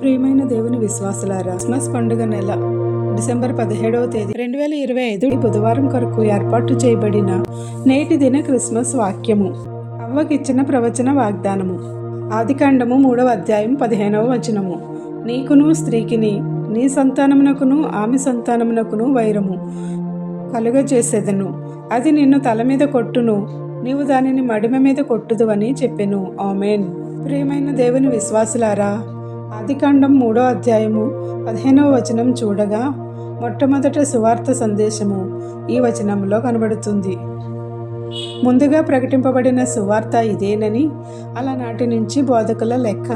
ప్రియమైన దేవుని విశ్వాసులారా, క్రిస్మస్ పండుగ నెల డిసెంబర్ 17వ తేదీ 2025 బుధవారం కొరకు ఏర్పాటు చేయబడిన నేటి దిన క్రిస్మస్ వాక్యము. అవ్వకిచ్చిన ప్రవచన వాగ్దానము. ఆదికాండము 3వ అధ్యాయం 15వ వచనము. నీకును స్త్రీకిని, నీ సంతానమునకును ఆమె సంతానమునకును వైరము కలుగజేసేదను. అది నిన్ను తల మీద కొట్టును, నీవు దానిని మడిమ మీద కొట్టుదు అని చెప్పెను. ఆమేన్. ప్రియమైన దేవుని విశ్వాసులారా, ఆదికాండం 3వ అధ్యాయము 15వ వచనం చూడగా మొట్టమొదట సువార్త సందేశము ఈ వచనంలో కనబడుతుంది. ముందుగా ప్రకటింపబడిన సువార్త ఇదేనని అలనాటి నుంచి బోధకుల లెక్క.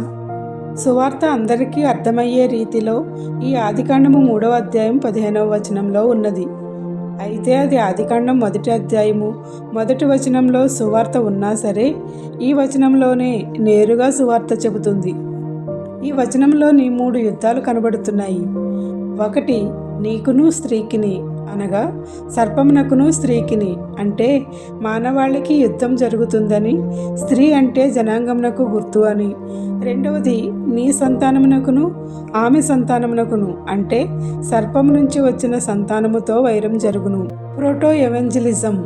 సువార్త అందరికీ అర్థమయ్యే రీతిలో ఈ ఆదికాండము 3వ అధ్యాయం 15వ వచనంలో ఉన్నది. అయితే అది ఆదికాండం 1వ అధ్యాయము 1వ వచనంలో సువార్త ఉన్నా సరే, ఈ వచనంలోనే నేరుగా సువార్త చెబుతుంది. ఈ వచనంలోని 3 యుద్ధాలు కనబడుతున్నాయి. 1, నీకును స్త్రీకిని, అనగా సర్పమునకును స్త్రీకిని అంటే మానవాళికి యుద్ధం జరుగుతుందని, స్త్రీ అంటే జనాంగమునకు గుర్తు అని. 2, నీ సంతానమునకును ఆమె సంతానమునకును అంటే సర్పము నుంచి వచ్చిన సంతానముతో వైరం జరుగును. ప్రోటో ఎవెంజలిజం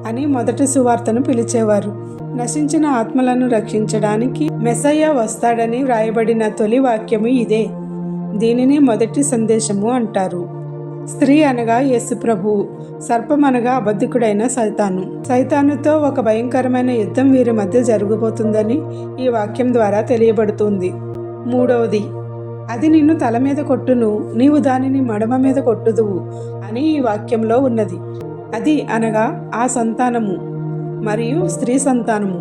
అని మొదటి సువార్తను పిలిచేవారు. నశించిన ఆత్మలను రక్షించడానికి మెస్సయ్య వస్తాడని వ్రాయబడిన తొలి వాక్యము ఇదే. దీనిని మొదటి సందేశము అంటారు. స్త్రీ అనగా యేసు ప్రభువు, సర్పం అనగా అబద్ధికుడైన సైతానుతో ఒక భయంకరమైన యుద్ధం వీరి మధ్య జరగబోతుందని ఈ వాక్యం ద్వారా తెలియబడుతుంది. 3, అది నిన్ను తల మీద కొట్టును, నీవు దానిని మడమ మీద కొట్టుదువు అని ఈ వాక్యంలో ఉన్నది. అది అనగా ఆ సంతానము మరియు స్త్రీ సంతానము.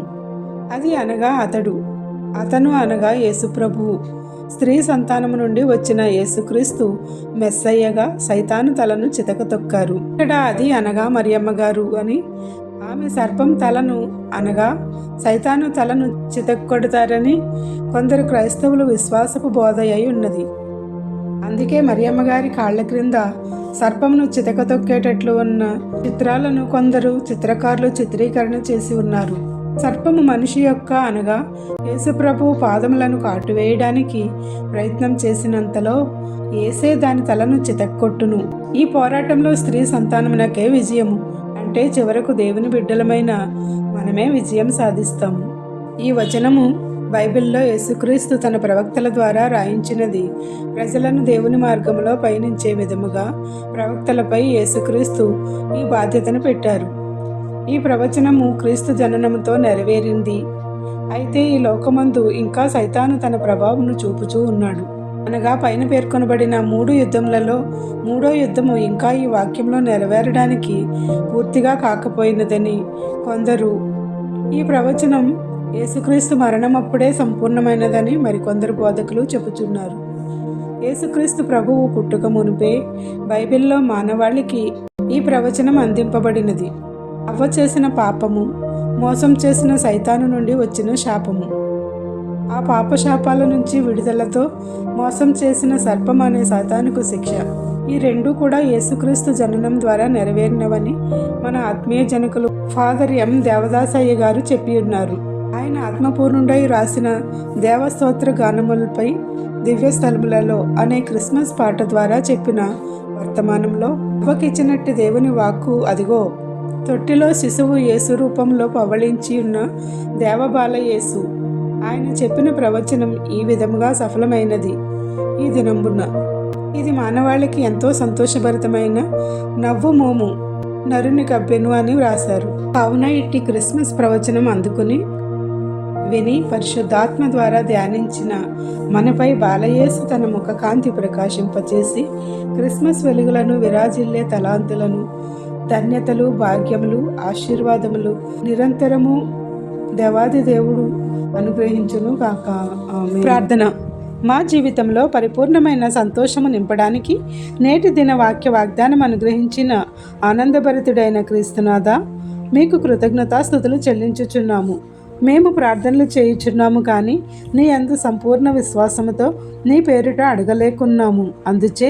అది అనగా అతను అనగా యేసు ప్రభువు. స్త్రీ సంతానము నుండి వచ్చిన యేసుక్రీస్తు మెస్సయ్యగా సైతాను తలను చితకతొక్కారు. ఇక్కడ అది అనగా మరియమ్మ గారు అని, ఆమె సర్పం తలను అనగా సైతాను తలను చితక్కొడతారని కొందరు క్రైస్తవులు విశ్వాసపు బోధ అయి ఉన్నది. అందుకే మరియమ్మ గారి కాళ్ల క్రింద సర్పమును చితకతొక్కేటట్లు ఉన్న చిత్రాలను కొందరు చిత్రకారులు చిత్రీకరణ చేసి ఉన్నారు. సర్పము మనిషి యొక్క అనగా యేసుప్రభు పాదములను కాటువేయడానికి ప్రయత్నం చేసినంతలో యేసే దాని తలను చితక్కొట్టును. ఈ పోరాటంలో స్త్రీ సంతానమునకే విజయము. అంటే చివరకు దేవుని బిడ్డలమైన మనమే విజయం సాధిస్తాము. ఈ వచనము బైబిల్లో యేసుక్రీస్తు తన ప్రవక్తల ద్వారా రాయించినది. ప్రజలను దేవుని మార్గంలో పయనించే విధముగా ప్రవక్తలపై యేసుక్రీస్తు ఈ బాధ్యతను పెట్టారు. ఈ ప్రవచనము క్రీస్తు జననముతో నెరవేరింది. అయితే ఈ లోకమందు ఇంకా సైతాను తన ప్రభావమును చూపుచూ ఉన్నాడు. అనగా పైన పేర్కొనబడిన 3 యుద్ధములలో 3వ యుద్ధము ఇంకా ఈ వాక్యంలో నెరవేరడానికి పూర్తిగా కాకపోయినదని కొందరు, ఈ ప్రవచనం యేసుక్రీస్తు మరణం అప్పుడే సంపూర్ణమైనదని మరికొందరు బోధకులు చెబుతున్నారు. యేసుక్రీస్తు ప్రభువు పుట్టుక మునిపే బైబిల్లో మానవాళికి ఈ ప్రవచనం అందింపబడినది. అవ్వ చేసిన పాపము, మోసం చేసిన సైతాను నుండి వచ్చిన శాపము, ఆ పాప శాపాల నుంచి విడుదలతో మోసం చేసిన సర్పం అనే సైతానుకు శిక్ష, ఈ 2 కూడా యేసుక్రీస్తు జననం ద్వారా నెరవేరినవని మన ఆత్మీయ జనకులు ఫాదర్ ఎం దేవదాసయ్య గారు చెప్పి ఉన్నారు. ఆయన ఆత్మపూర్ణుడై రాసిన దేవస్తోత్ర గానములపై దివ్య స్థలములలో అనే క్రిస్మస్ పాట ద్వారా చెప్పిన వర్తమానంలో అవ్వకిచ్చినట్టు దేవుని వాక్కు అదిగో, తొట్టిలో శిశువు యేసు రూపంలో పవళించి ఉన్న దేవబాల యేసు. ఆయన చెప్పిన ప్రవచనం ఈ విధముగా సఫలమైనది ఈ దినంబున. ఇది మానవాళికి ఎంతో సంతోషభరితమైన నవ్వు మోము నరుని కబ్బెను అని వ్రాశారు. కావున ఇట్టి క్రిస్మస్ ప్రవచనం అందుకుని విని పరిశుద్ధాత్మ ద్వారా ధ్యానించిన మనపై బాలయేసు తన ముఖ కాంతి ప్రకాశింపచేసి క్రిస్మస్ వెలుగులను విరాజిల్లే తలాంతులను, ధన్యతలు, భాగ్యములు, ఆశీర్వాదములు నిరంతరము దేవాది దేవుడు అనుగ్రహించును కాక. ఆమేన్. ప్రార్థన. మా జీవితంలో పరిపూర్ణమైన సంతోషము నింపడానికి నేటి దిన వాక్య వాగ్దానం అనుగ్రహించిన ఆనందభరితుడైన క్రీస్తునాథ, మీకు కృతజ్ఞతాస్తుతులు చెల్లించుచున్నాము. మేము ప్రార్థనలు చేయుచున్నాము కానీ నీ యందు సంపూర్ణ విశ్వాసముతో నీ పేరిట అడగలేకున్నాము. అందుచే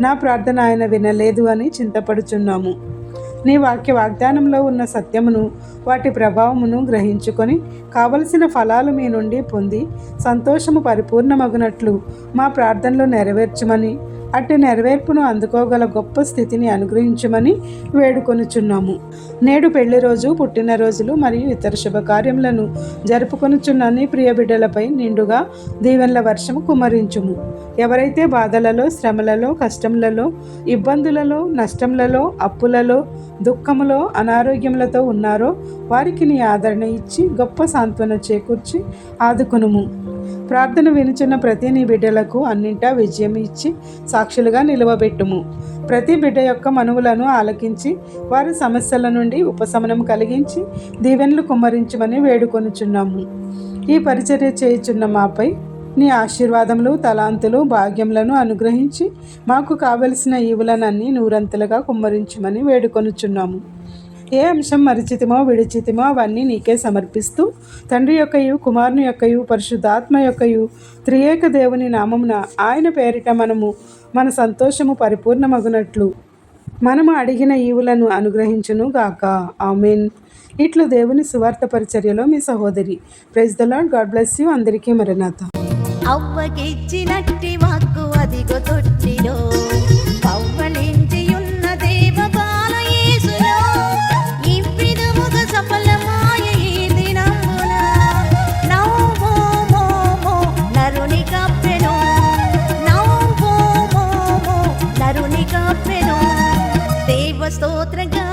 నా ప్రార్థన ఆయన వినలేదు అని చింతపడుచున్నాము. నీ వాక్య వాగ్దానంలో ఉన్న సత్యమును వాటి ప్రభావమును గ్రహించుకొని కావలసిన ఫలాలు మీ నుండి పొంది సంతోషము పరిపూర్ణమగునట్లు మా ప్రార్థనలు నెరవేర్చమని, అట్టి నెరవేర్పును అందుకోగల గొప్ప స్థితిని అనుగ్రహించమని వేడుకొనుచున్నాము. నేడు పెళ్లి రోజు, పుట్టినరోజులు మరియు ఇతర శుభకార్యములను జరుపుకొనుచున్న నీ ప్రియ బిడ్డలపై నిండుగా దీవెనల వర్షము కుమ్మరించుము. ఎవరైతే బాధలలో, శ్రమలలో, కష్టములలో, ఇబ్బందులలో, నష్టములలో, అప్పులలో, దుఃఖములో, అనారోగ్యములతో ఉన్నారో వారికి నీ ఆదరణ ఇచ్చి గొప్ప సాంత్వన చేకూర్చి ఆదుకొనుము. ప్రార్థన వినుచున్న ప్రతి నీ బిడ్డలకు అన్నింటా విజయం ఇచ్చి సాక్షులుగా నిలవబెట్టుము. ప్రతి బిడ్డ యొక్క మనవులను ఆలకించి వారి సమస్యల నుండి ఉపశమనం కలిగించి దీవెనలు కుమ్మరించమని వేడుకొనుచున్నాము. ఈ పరిచర్య చేయుచున్న మాపై నీ ఆశీర్వాదములు, తలాంతులు, భాగ్యములను అనుగ్రహించి మాకు కావలసిన ఈవులనన్నీ నూరంతులుగా కుమ్మరించమని వేడుకొనుచున్నాము. ఏ అంశం మరిచితిమో విడిచితిమో అవన్నీ నీకే సమర్పిస్తూ తండ్రి యొక్కయు, కుమారుని యొక్కయు, పరిశుద్ధాత్మ యొక్కయు త్రియేక దేవుని నామమున ఆయన పేరిట మన సంతోషము పరిపూర్ణమగునట్లు మనము అడిగిన ఈవులను అనుగ్రహించును గాక. ఆమెన్. ఇట్లు దేవుని సువార్త పరిచర్యలో మీ సహోదరి. Praise the Lord. God bless you. అందరికీ మరణాత. అవ్వకిచ్చినట్టి వాక్కు అదిగో తొట్టిలో పవ్వలించియున్న దేవ బాల యేసులో ఈ విధముగ సఫలమాయ ఈ దినమున నవ్వో మోమో నరుని కప్పెను, నవ్వో మోమో నరుని కప్పెను. దేవ స్తోత్రగా